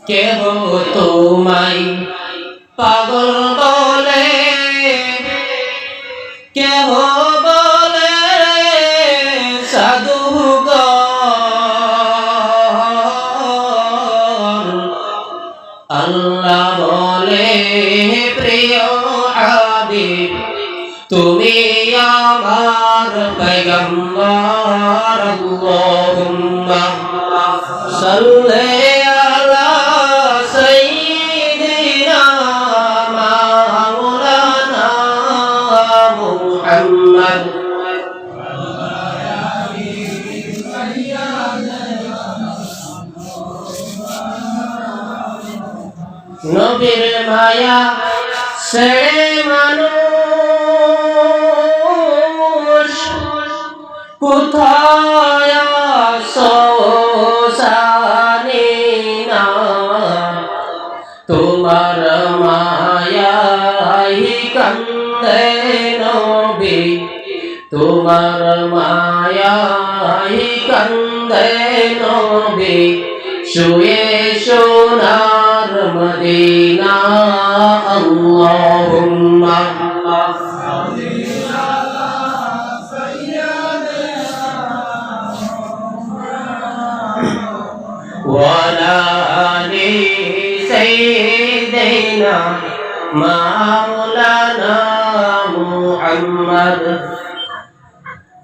কেহ তোমায় পাগল বলে, কেহ বলে সাধুগণ, আল্লাহ বলে প্রিয় হাবিব তুমি আমার পয়গম্বর। আল্লাহুম্মা সাল্লি আলা সাইয়্যিদিনা মাওলানা মুহাম্মদ। নবীর মায়া ছেড়ে মানুষ কোথায় আছো জানি না, তোমার মায়ায় কান্দে নবী, তোমার মায়ায় কান্দে নবী, শুয়ে সোনার মদিনা। আল্লাহুম্মা ওয়ালা আলি সাইয়্যিদিনা মাওলানা মুহাম্মদ।